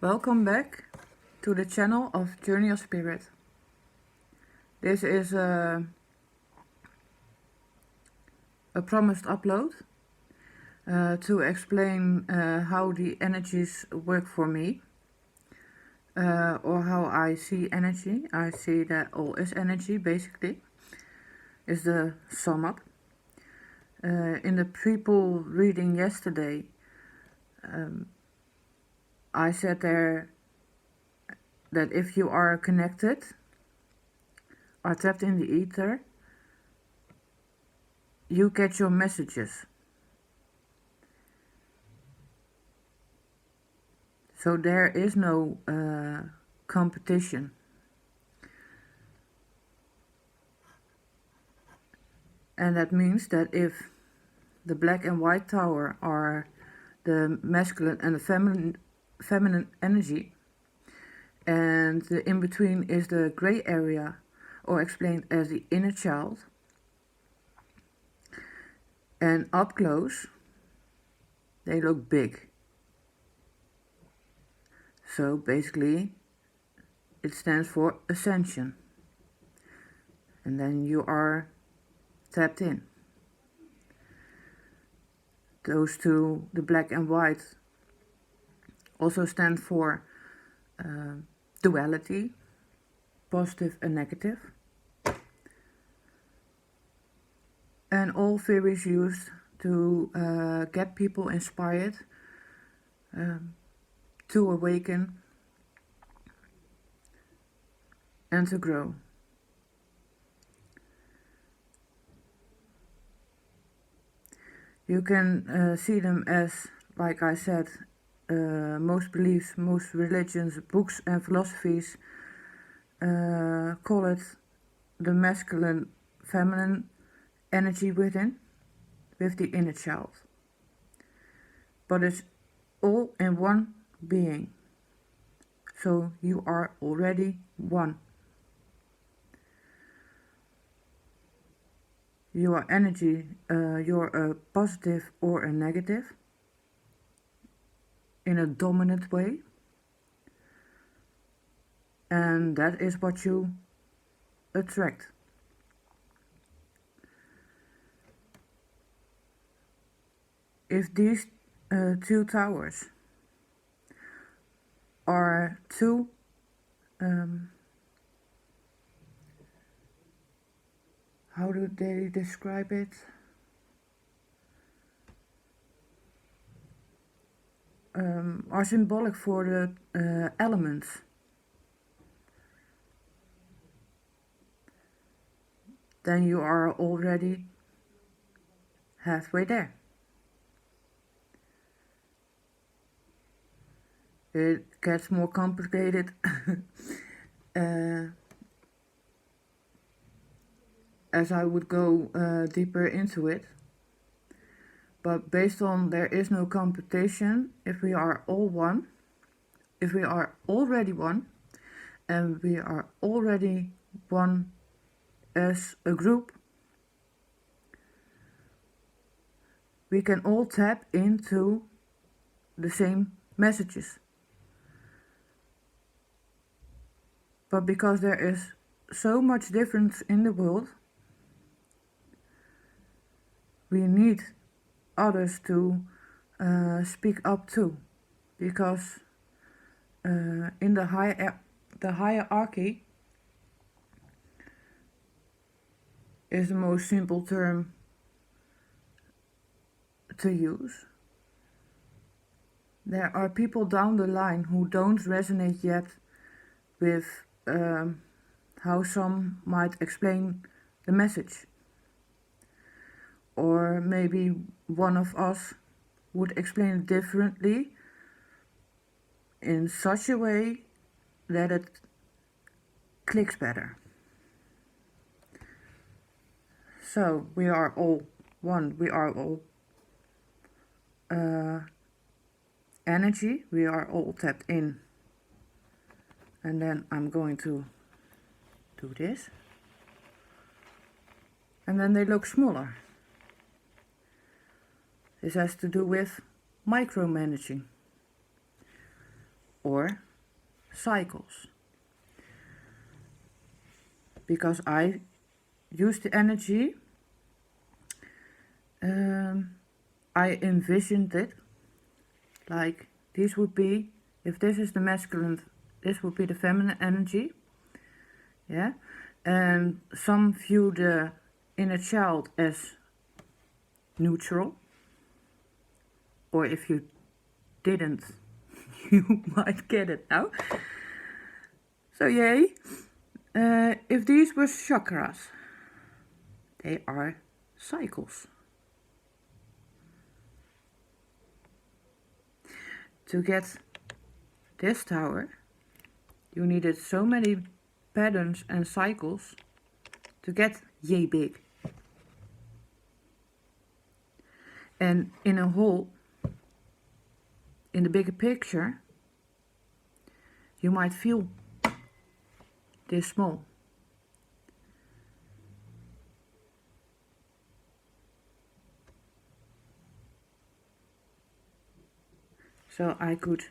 Welcome back to the channel of Journey of Spirit. This is a promised upload to explain how the energies work for me, or how I see energy. I see that all is energy, basically, is the sum up. In the people reading yesterday, I said there that if you are connected, are tapped in the ether, you get your messages. So there is no competition. And that means that if the black and white tower are the masculine and the feminine energy, and the in-between is the gray area, or explained as the inner child, and up close, they look big. So basically, it stands for ascension. And then you are tapped in. Those two, the black and white, also stand for duality, positive and negative. And all theories used to get people inspired to awaken and to grow. You can see them as, like I said, most beliefs, most religions, books and philosophies call it the masculine, feminine energy within, with the inner child. But it's all in one being. So you are already one. You are energy, you're a positive or a negative, in a dominant way. And that is what you attract. If these two towers are two how do they describe it? Are symbolic for the elements. Then you are already halfway there. It gets more complicated as I would go deeper into it. But based on there is no competition, if we are all one, if we are already one, and we are already one as a group, we can all tap into the same messages. But because there is so much difference in the world, we need others to speak up to, because in the hierarchy is the most simple term to use. There are people down the line who don't resonate yet with how some might explain the message. Or maybe one of us would explain it differently, in such a way that it clicks better. So we are all one, we are all energy, we are all tapped in. And then I'm going to do this. And then they look smaller. This has to do with micromanaging. or cycles. Because I use the energy, I envisioned it like these would be, if this is the masculine, this would be the feminine energy. Yeah, and some view the inner child as neutral, or if you didn't, you might get it now. So yay, if these were chakras, they are cycles. To get this tower, you needed so many patterns and cycles to get yay big. And in a whole, in the bigger picture, you might feel this small. So I could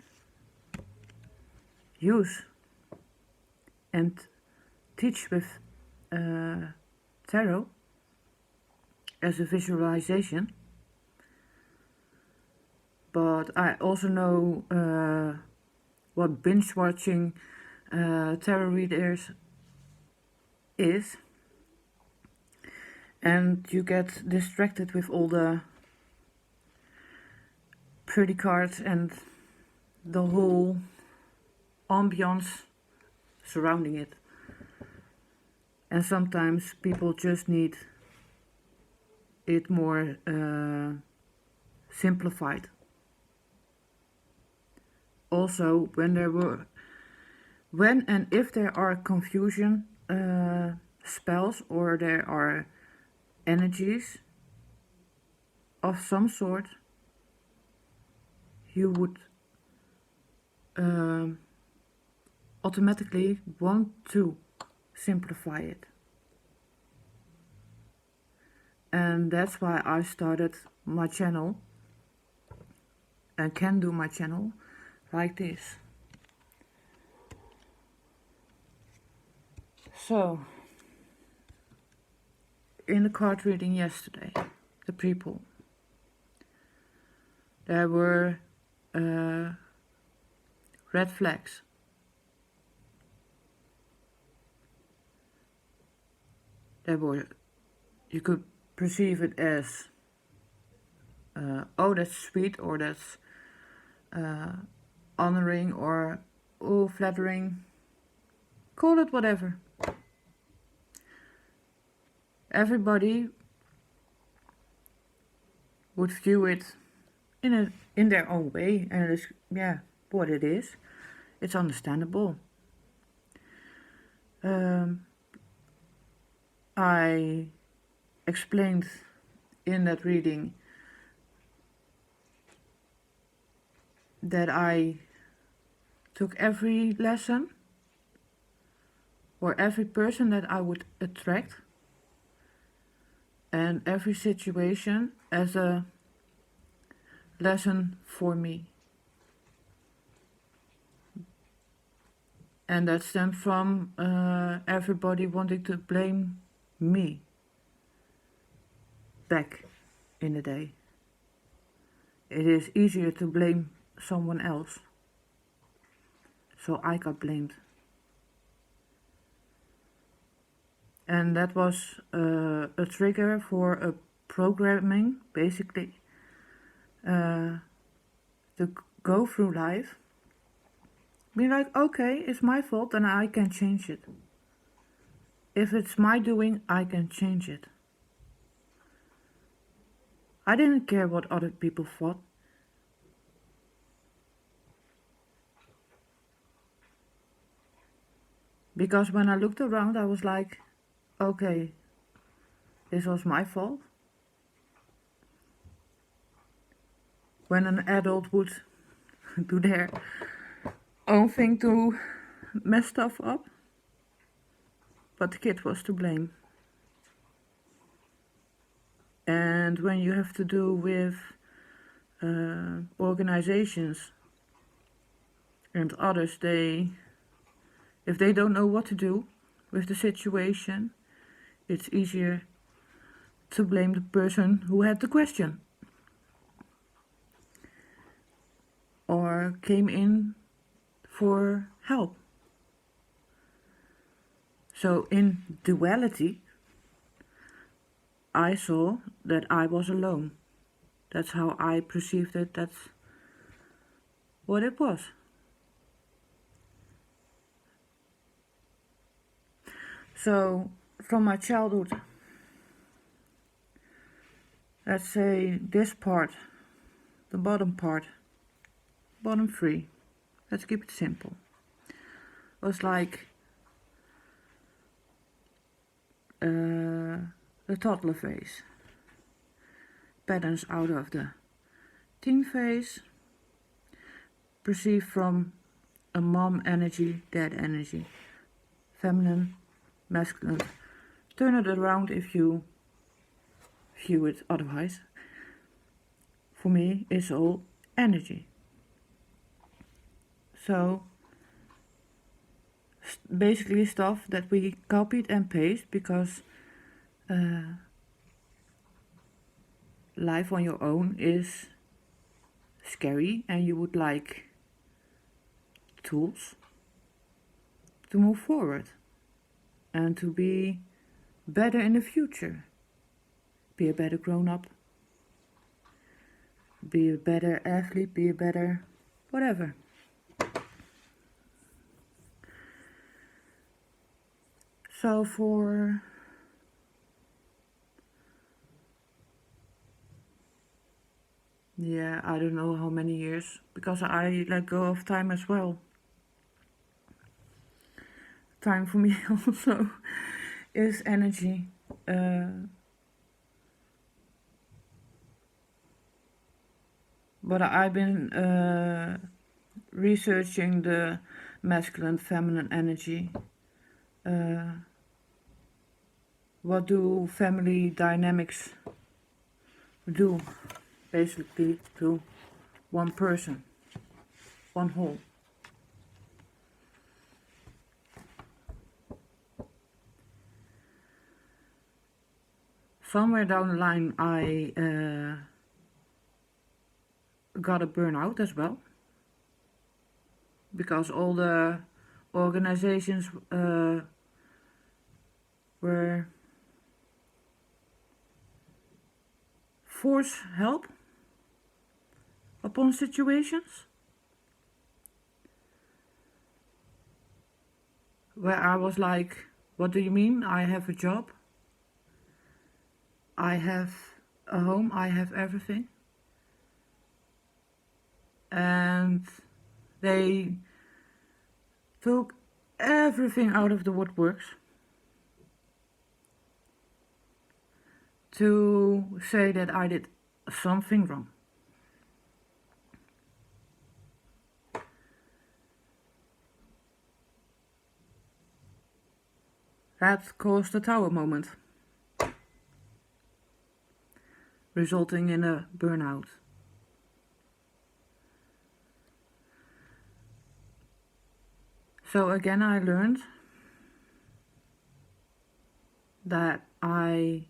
use and teach with tarot as a visualization, but I also know what binge watching tarot readers is, and you get distracted with all the pretty cards and the whole ambiance surrounding it. And sometimes people just need it more simplified. Also, when and if there are confusion spells, or there are energies of some sort, you would automatically want to simplify it. And that's why I started my channel and can do my channel like this. So, in the card reading yesterday, the pre-pull, there were red flags. There were, you could perceive it as, oh, that's sweet, or that's honoring, or oh, flattering. Call it whatever. Everybody would view it in their own way, and it's, yeah, what it is. It's understandable. I explained in that reading that I took every lesson or every person that I would attract and every situation as a lesson for me. And that stemmed from everybody wanting to blame me back in the day. It is easier to blame someone else. So I got blamed. And that was a trigger for a programming, basically, to go through life. Be like, okay, it's my fault and I can change it. If it's my doing, I can change it. I didn't care what other people thought. Because when I looked around, I was like, okay, this was my fault. When an adult would do their own thing to mess stuff up, but the kid was to blame. And when you have to do with organizations And others, if they don't know what to do with the situation, it's easier to blame the person who had the question or came in for help. So in duality, I saw that I was alone. That's how I perceived it. That's what it was. So from my childhood, let's say this part, the bottom part, bottom three, let's keep it simple, was like the toddler phase. Patterns out of the teen phase, perceived from a mom energy, dad energy, feminine, masculine. Turn it around if you view it otherwise. For me, it's all energy. So basically stuff that we copied and paste because life on your own is scary and you would like tools to move forward and to be better in the future. Be a better grown-up, be a better athlete, be a better whatever. So for I don't know how many years, because I let go of time as well. Time for me also is energy. But I've been researching the masculine, feminine energy. What do family dynamics do? Basically to one person, one whole. Somewhere down the line I got a burnout as well, because all the organizations were force help upon situations where I was like, what do you mean? I have a job, I have a home, I have everything. And they took everything out of the woodworks to say that I did something wrong. That caused a tower moment, resulting in a burnout. So again, I learned that I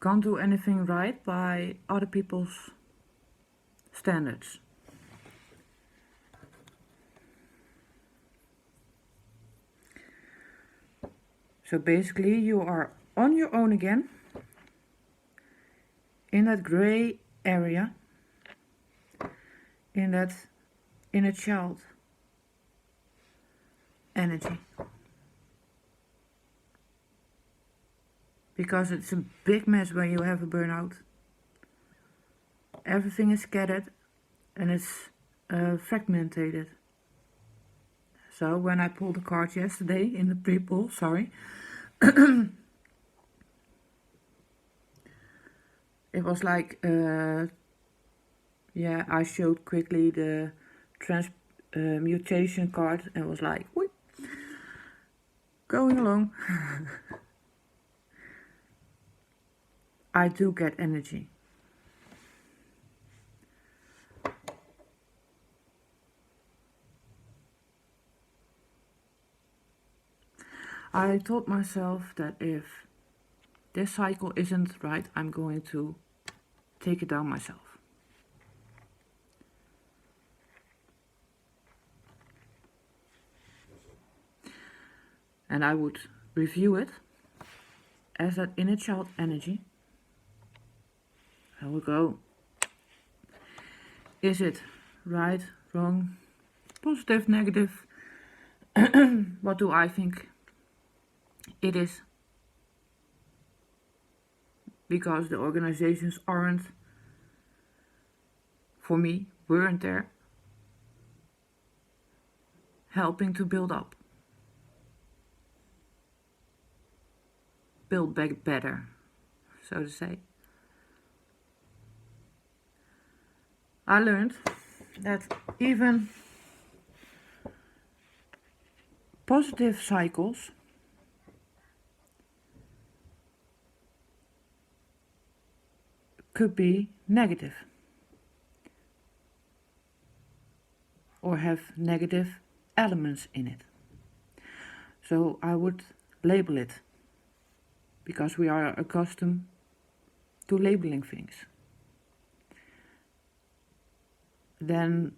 can't do anything right by other people's standards. So basically you are on your own again in that gray area, in that inner child energy. Because it's a big mess when you have a burnout. Everything is scattered and it's fragmented. So when I pulled the card yesterday in the pre-pull, sorry, it was like, I showed quickly the transmutation card and was like, whoop, going along. I do get energy. I told myself that if this cycle isn't right, I'm going to take it down myself. And I would review it as that inner child energy. I would go, is it right, wrong, positive, negative? What do I think it is? Because the organizations aren't, for me, weren't there helping to build up, build back better, so to say. I learned that even positive cycles could be negative or have negative elements in it. So I would label it, because we are accustomed to labeling things. Then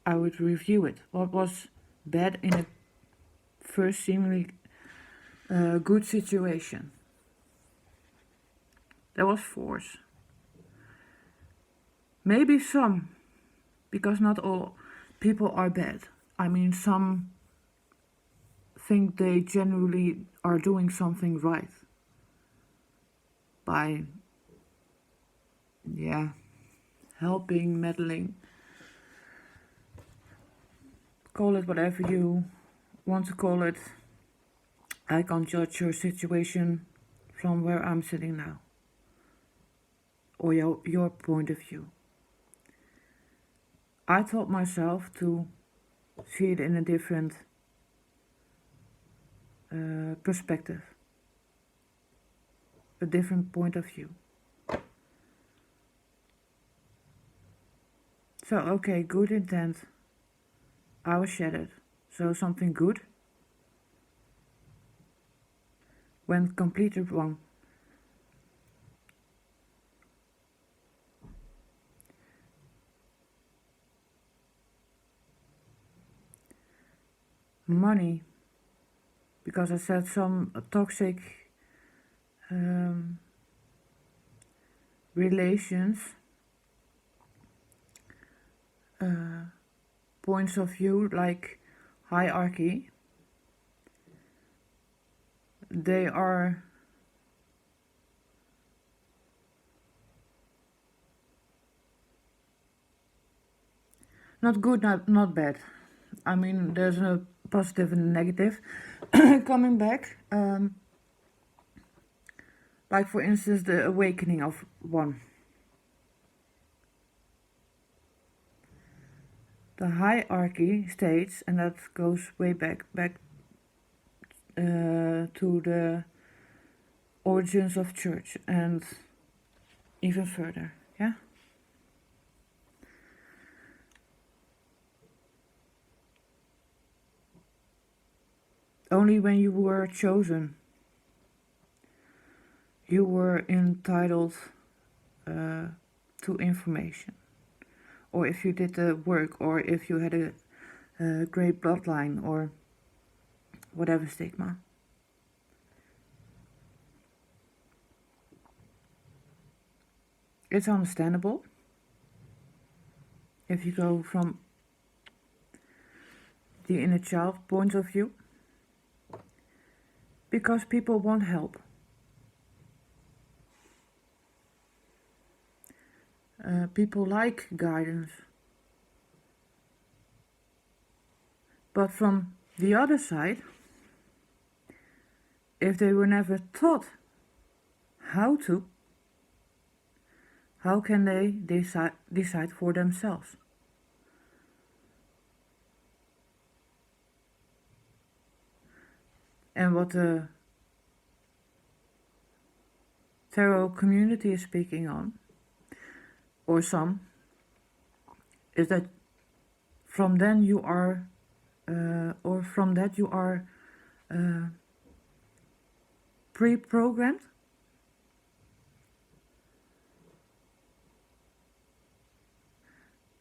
I would review it. What was bad in a first seemingly good situation? There was force. Maybe some, because not all people are bad. I mean, some think they genuinely are doing something right by, helping, meddling. Call it whatever you want to call it. I can't judge your situation from where I'm sitting now, or your point of view. I taught myself to see it in a different perspective, a different point of view. So, okay, good intent, I was shattered. So something good went completely wrong. Money, because I said some toxic relations, points of view, like hierarchy, they are not good, not bad. I mean, there's a positive and a negative coming back. Like, for instance, the awakening of one. The hierarchy states, and that goes way back to the origins of church and even further, yeah? Only when you were chosen, you were entitled to information. Or if you did the work, or if you had a great bloodline, or whatever stigma. It's understandable if you go from the inner child point of view, because people want help. People like guidance. But from the other side, if they were never taught how to, how can they decide for themselves? And what the tarot community is speaking on, or some, is that from then you are, or from that you are pre-programmed.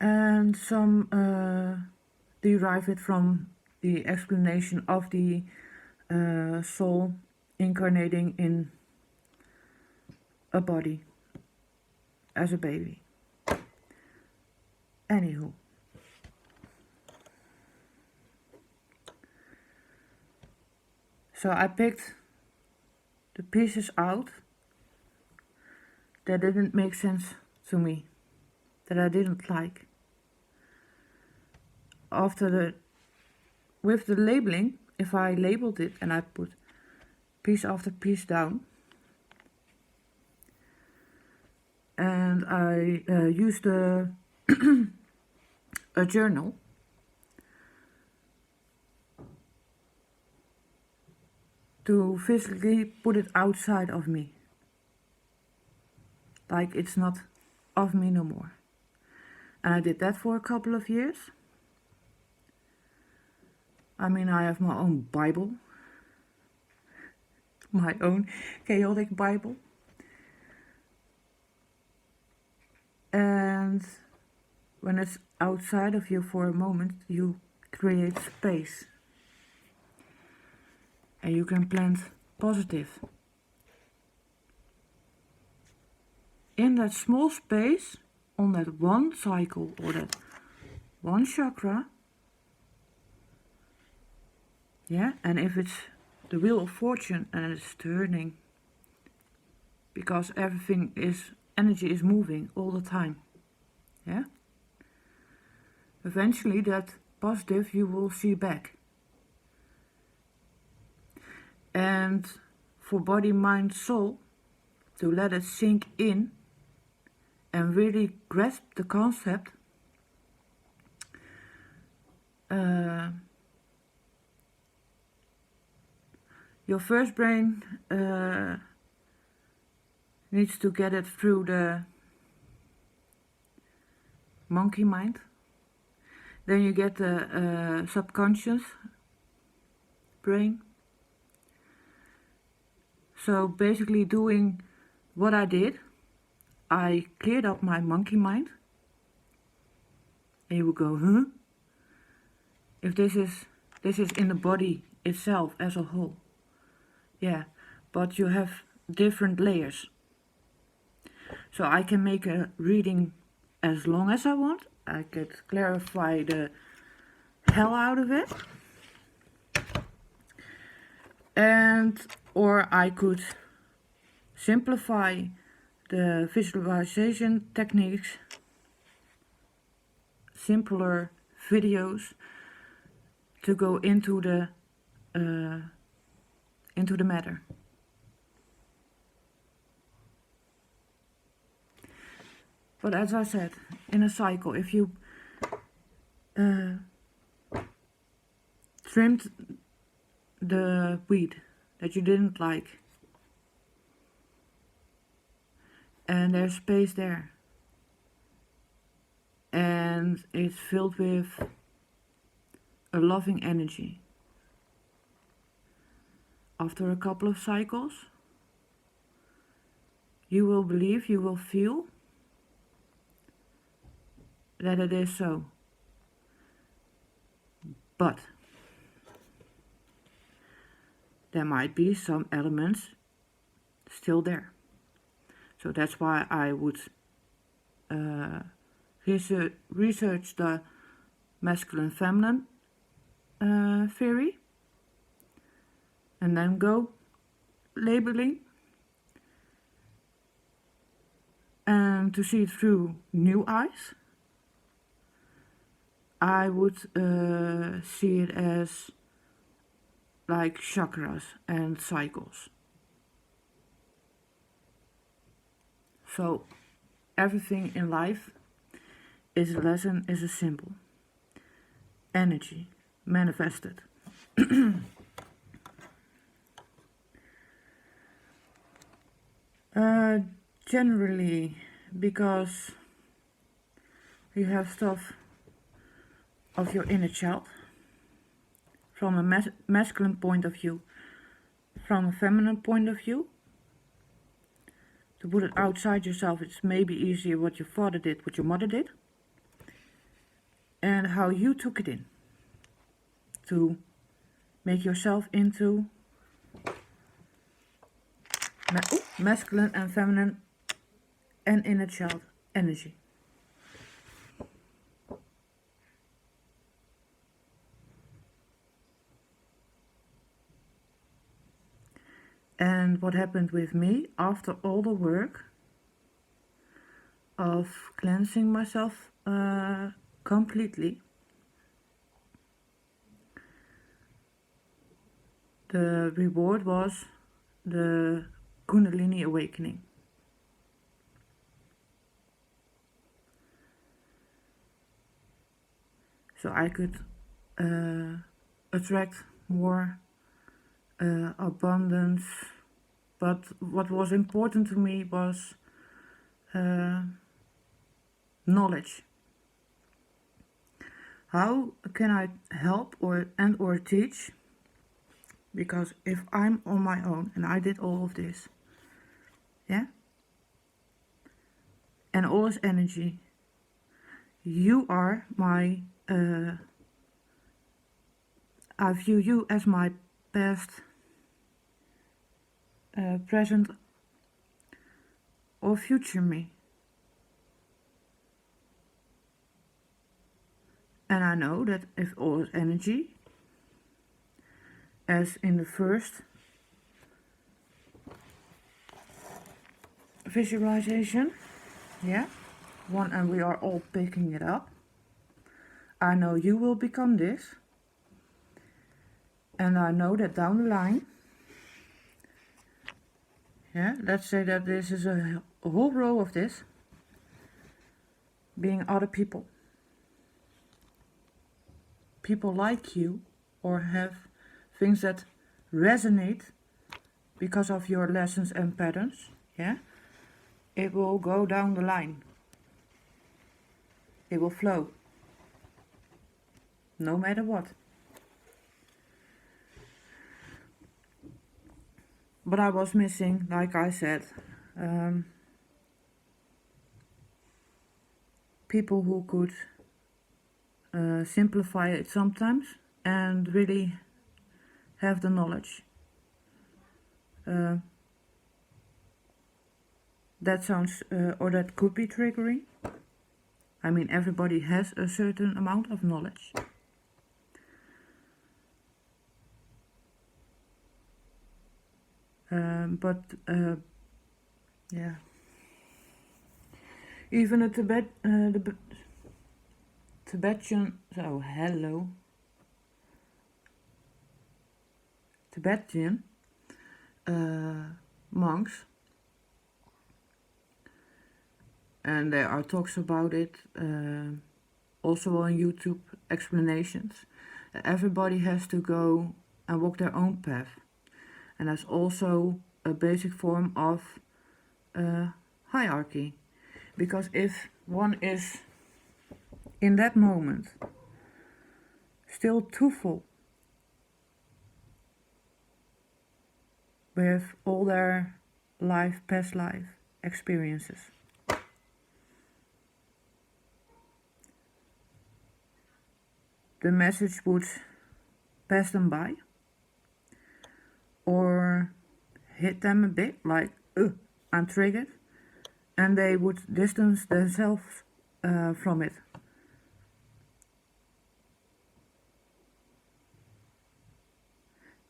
And some derive it from the explanation of the soul incarnating in a body as a baby. Anywho. So I picked the pieces out that didn't make sense to me, that I didn't like. With the labeling, if I labeled it and I put piece after piece down, and I used a journal, to physically put it outside of me, like it's not of me no more. And I did that for a couple of years. I mean, I have my own Bible, my own chaotic Bible. And when it's outside of you for a moment, you create space. And you can plant positive. In that small space, on that one cycle or that one chakra, yeah, and if it's the wheel of fortune and it's turning, because energy is moving all the time, yeah, eventually that positive you will see back. And for body, mind, soul, to let it sink in and really grasp the concept, your first brain needs to get it through the monkey mind. Then you get the subconscious brain. So basically doing what I did, I cleared up my monkey mind. And you would go, huh? If this is in the body itself as a whole. Yeah, but you have different layers. So I can make a reading as long as I want. I could clarify the hell out of it. Or I could simplify the visualization techniques, simpler videos, to go into the matter. But as I said, in a cycle, if you trimmed the weed that you didn't like, and there's space there, and it's filled with a loving energy, after a couple of cycles, you will believe, you will feel that it is so. But there might be some elements still there. So that's why I would research the masculine-feminine theory, and then go labeling, and to see it through new eyes. I would see it as like chakras and cycles. So everything in life is a lesson, is a symbol. Energy manifested. Generally, because you have stuff of your inner child from a masculine point of view, from a feminine point of view. To put it outside yourself, it's maybe easier what your father did, what your mother did, and how you took it in to make yourself into masculine and feminine and inner child energy. And what happened with me after all the work of cleansing myself completely, the reward was the Kundalini awakening. So I could attract more abundance, but what was important to me was knowledge. How can I help or teach? Because if I'm on my own and I did all of this, yeah, and all this energy, you are my, I view you as my past, present or future me. And I know that if all this energy, as in the first visualization, yeah, one, and we are all picking it up, I know you will become this, and I know that down the line, yeah, let's say that this is a whole row of this, being other people. People like you or have things that resonate because of your lessons and patterns, yeah, it will go down the line. It will flow, no matter what. But I was missing, like I said, people who could simplify it sometimes and really have the knowledge. That sounds, or that could be triggering. I mean, everybody has a certain amount of knowledge. But yeah, even a Tibetan, so hello, Tibetan monks, and there are talks about it, also on YouTube, explanations. Everybody has to go and walk their own path, and that's also a basic form of hierarchy, because if one is in that moment still too full with all their past life experiences, the message would pass them by or hit them a bit, like, I'm triggered, and they would distance themselves from it.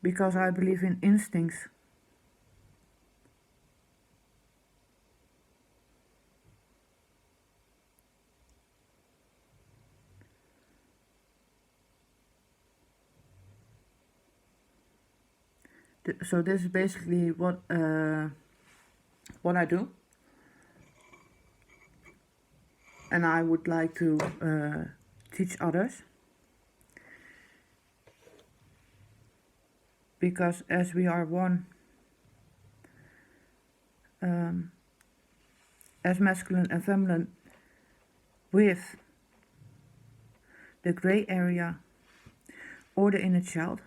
Because I believe in instincts. So this is basically what I do, and I would like to teach others, because as we are one, as masculine and feminine, with the gray area or the inner child.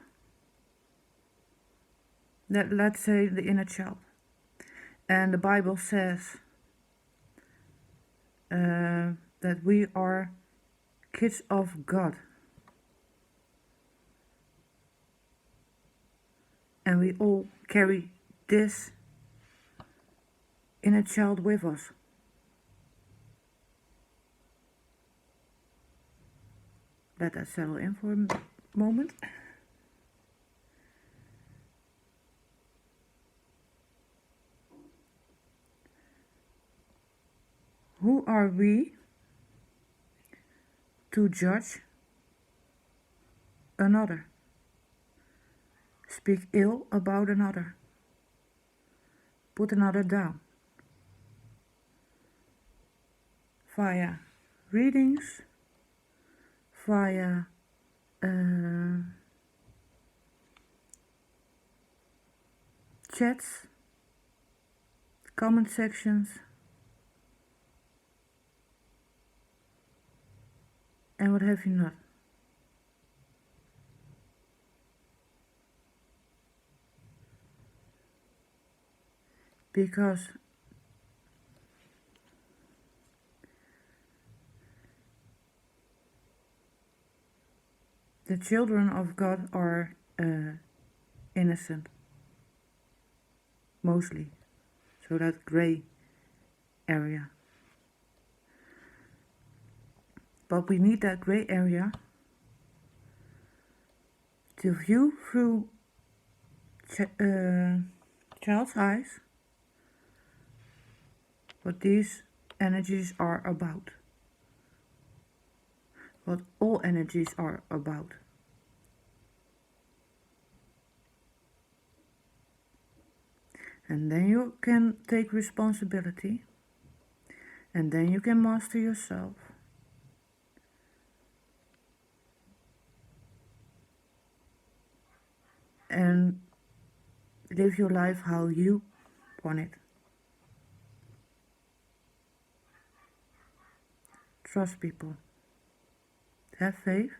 Let's say the inner child. And the Bible says that we are kids of God. And we all carry this inner child with us. Let that settle in for a moment. Who are we to judge another? Speak ill about another? Put another down? Via readings, via chats, comment sections, and what have you not. Because the children of God are innocent, mostly, so that gray area. But we need that gray area to view through child's eyes what these energies are about, what all energies are about. And then you can take responsibility, and then you can master yourself. And live your life how you want it. Trust people. Have faith.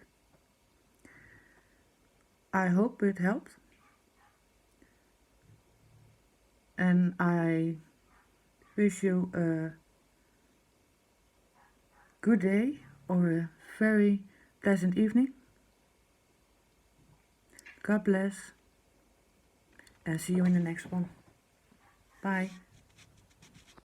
I hope it helped. And I wish you a good day or a very pleasant evening. God bless. And see you in the next one. Bye.